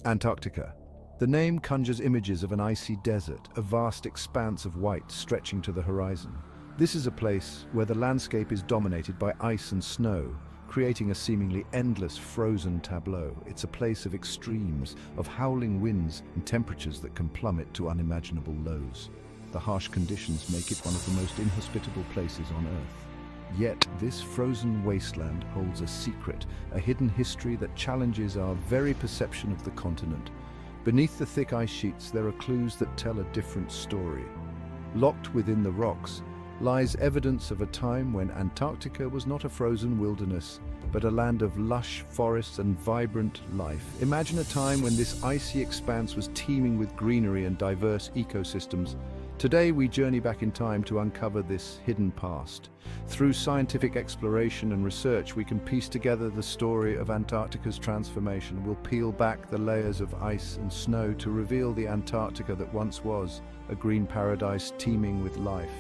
Antarctica. The name conjures images of an icy desert, a vast expanse of white stretching to the horizon. This is a place where the landscape is dominated by ice and snow, creating a seemingly endless frozen tableau. It's a place of extremes, of howling winds and temperatures that can plummet to unimaginable lows. The harsh conditions make it one of the most inhospitable places on Earth. Yet this frozen wasteland holds a secret, a hidden history that challenges our very perception of the continent. Beneath the thick ice sheets, there are clues that tell a different story. Locked within the rocks lies evidence of a time when Antarctica was not a frozen wilderness, but a land of lush forests and vibrant life. Imagine a time when this icy expanse was teeming with greenery and diverse ecosystems. Today we journey back in time to uncover this hidden past. Through scientific exploration and research, we can piece together the story of Antarctica's transformation. We'll peel back the layers of ice and snow to reveal the Antarctica that once was, a green paradise teeming with life.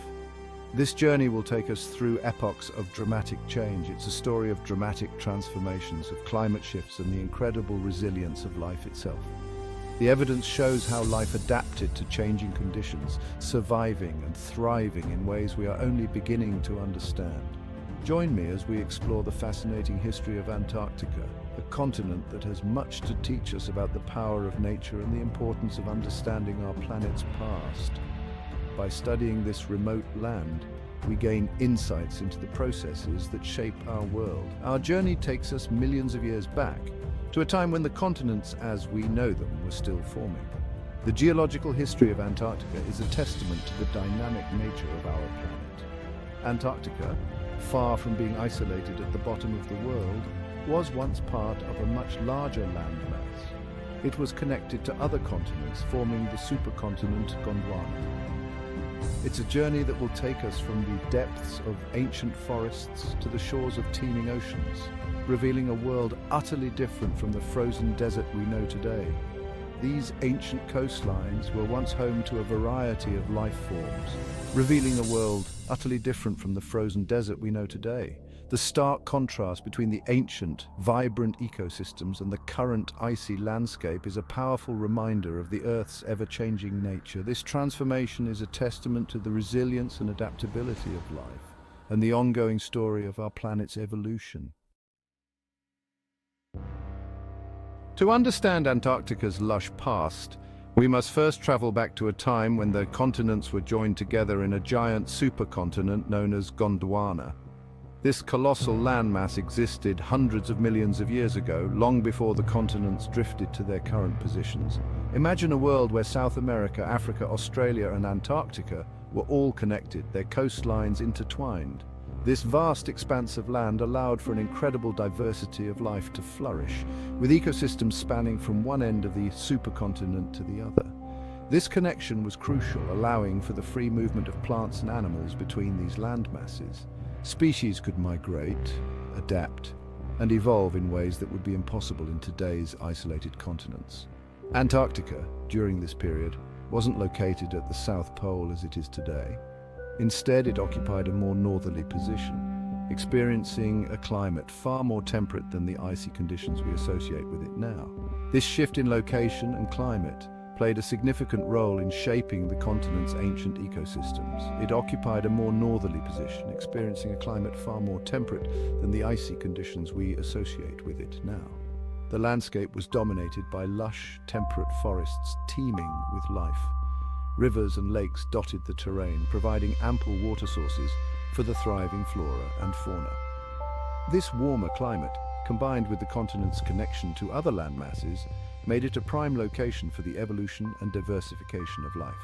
This journey will take us through epochs of dramatic change. It's a story of dramatic transformations, of climate shifts and the incredible resilience of life itself. The evidence shows how life adapted to changing conditions, surviving and thriving in ways we are only beginning to understand. Join me as we explore the fascinating history of Antarctica, a continent that has much to teach us about the power of nature and the importance of understanding our planet's past. By studying this remote land, we gain insights into the processes that shape our world. Our journey takes us millions of years back, to a time when the continents as we know them were still forming. The geological history of Antarctica is a testament to the dynamic nature of our planet. Antarctica, far from being isolated at the bottom of the world, was once part of a much larger landmass. It was connected to other continents, forming the supercontinent Gondwana. It's a journey that will take us from the depths of ancient forests to the shores of teeming oceans, revealing a world utterly different from the frozen desert we know today. These ancient coastlines were once home to a variety of life forms, revealing a world utterly different from the frozen desert we know today. The stark contrast between the ancient, vibrant ecosystems and the current icy landscape is a powerful reminder of the Earth's ever-changing nature. This transformation is a testament to the resilience and adaptability of life, and the ongoing story of our planet's evolution. To understand Antarctica's lush past, we must first travel back to a time when the continents were joined together in a giant supercontinent known as Gondwana. This colossal landmass existed hundreds of millions of years ago, long before the continents drifted to their current positions. Imagine a world where South America, Africa, Australia, and Antarctica were all connected, their coastlines intertwined. This vast expanse of land allowed for an incredible diversity of life to flourish, with ecosystems spanning from one end of the supercontinent to the other. This connection was crucial, allowing for the free movement of plants and animals between these land masses. Species could migrate, adapt, and evolve in ways that would be impossible in today's isolated continents. Antarctica, during this period, wasn't located at the South Pole as it is today. Instead, it occupied a more northerly position, experiencing a climate far more temperate than the icy conditions we associate with it now. This shift in location and climate played a significant role in shaping the continent's ancient ecosystems. It occupied a more northerly position, experiencing a climate far more temperate than the icy conditions we associate with it now. The landscape was dominated by lush, temperate forests teeming with life. Rivers and lakes dotted the terrain, providing ample water sources for the thriving flora and fauna. This warmer climate, combined with the continent's connection to other landmasses, made it a prime location for the evolution and diversification of life.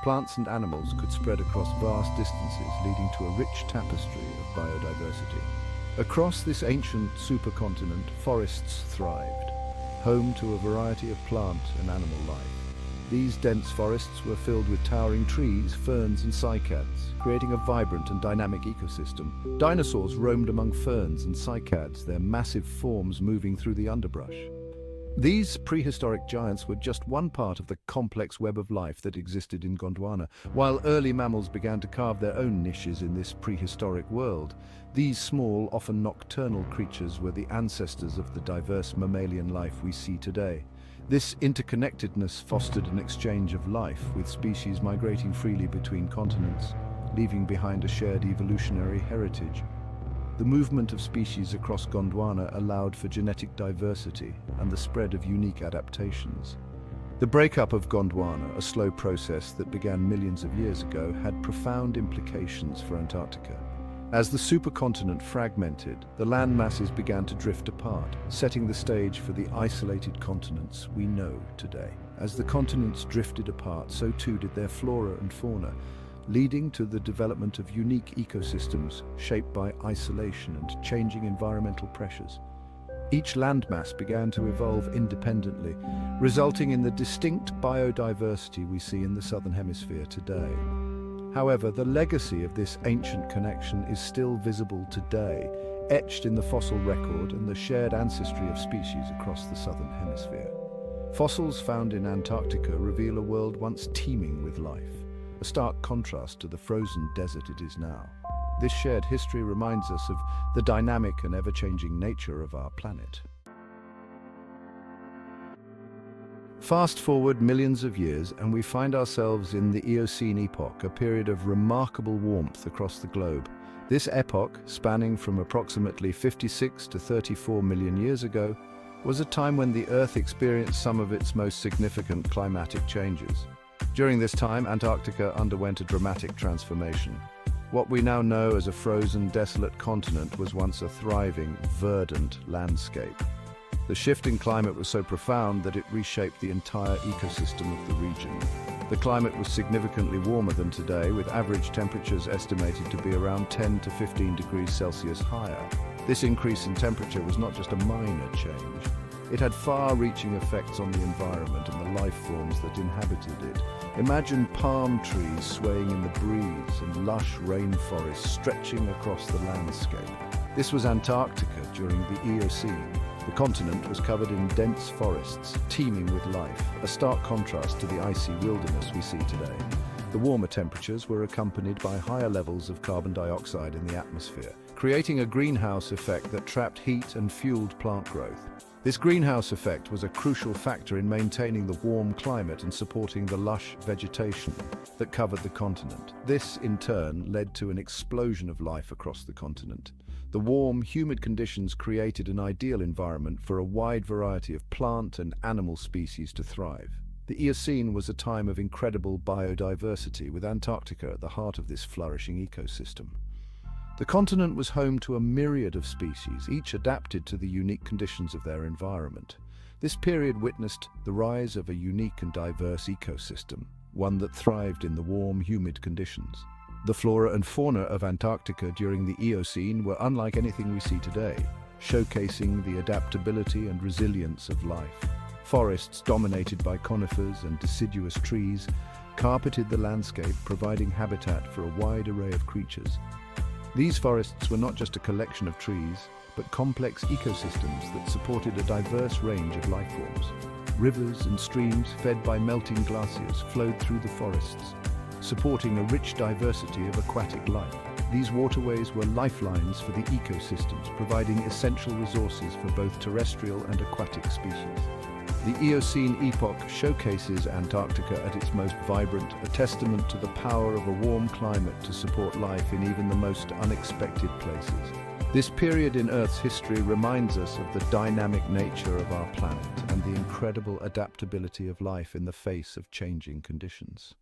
Plants and animals could spread across vast distances, leading to a rich tapestry of biodiversity. Across this ancient supercontinent, forests thrived, home to a variety of plant and animal life. These dense forests were filled with towering trees, ferns and cycads, creating a vibrant and dynamic ecosystem. Dinosaurs roamed among ferns and cycads, their massive forms moving through the underbrush. These prehistoric giants were just one part of the complex web of life that existed in Gondwana. While early mammals began to carve their own niches in this prehistoric world, these small, often nocturnal creatures were the ancestors of the diverse mammalian life we see today. This interconnectedness fostered an exchange of life, with species migrating freely between continents, leaving behind a shared evolutionary heritage. The movement of species across Gondwana allowed for genetic diversity and the spread of unique adaptations. The breakup of Gondwana, a slow process that began millions of years ago, had profound implications for Antarctica. As the supercontinent fragmented, the land masses began to drift apart, setting the stage for the isolated continents we know today. As the continents drifted apart, so too did their flora and fauna, leading to the development of unique ecosystems shaped by isolation and changing environmental pressures. Each landmass began to evolve independently, resulting in the distinct biodiversity we see in the Southern Hemisphere today. However, the legacy of this ancient connection is still visible today, etched in the fossil record and the shared ancestry of species across the Southern Hemisphere. Fossils found in Antarctica reveal a world once teeming with life, a stark contrast to the frozen desert it is now. This shared history reminds us of the dynamic and ever-changing nature of our planet. Fast forward millions of years and we find ourselves in the Eocene epoch, a period of remarkable warmth across the globe. This epoch, spanning from approximately 56 to 34 million years ago, was a time when the Earth experienced some of its most significant climatic changes. During this time, Antarctica underwent a dramatic transformation. What we now know as a frozen, desolate continent was once a thriving, verdant landscape. The shift in climate was so profound that it reshaped the entire ecosystem of the region. The climate was significantly warmer than today, with average temperatures estimated to be around 10 to 15 degrees Celsius higher. This increase in temperature was not just a minor change. It had far-reaching effects on the environment and the life forms that inhabited it. Imagine palm trees swaying in the breeze and lush rainforests stretching across the landscape. This was Antarctica during the Eocene. The continent was covered in dense forests, teeming with life, a stark contrast to the icy wilderness we see today. The warmer temperatures were accompanied by higher levels of carbon dioxide in the atmosphere, creating a greenhouse effect that trapped heat and fueled plant growth. This greenhouse effect was a crucial factor in maintaining the warm climate and supporting the lush vegetation that covered the continent. This, in turn, led to an explosion of life across the continent. The warm, humid conditions created an ideal environment for a wide variety of plant and animal species to thrive. The Eocene was a time of incredible biodiversity, with Antarctica at the heart of this flourishing ecosystem. The continent was home to a myriad of species, each adapted to the unique conditions of their environment. This period witnessed the rise of a unique and diverse ecosystem, one that thrived in the warm, humid conditions. The flora and fauna of Antarctica during the Eocene were unlike anything we see today, showcasing the adaptability and resilience of life. Forests dominated by conifers and deciduous trees carpeted the landscape, providing habitat for a wide array of creatures. These forests were not just a collection of trees, but complex ecosystems that supported a diverse range of life forms. Rivers and streams fed by melting glaciers flowed through the forests, supporting a rich diversity of aquatic life. These waterways were lifelines for the ecosystems, providing essential resources for both terrestrial and aquatic species. The Eocene epoch showcases Antarctica at its most vibrant, a testament to the power of a warm climate to support life in even the most unexpected places. This period in Earth's history reminds us of the dynamic nature of our planet and the incredible adaptability of life in the face of changing conditions.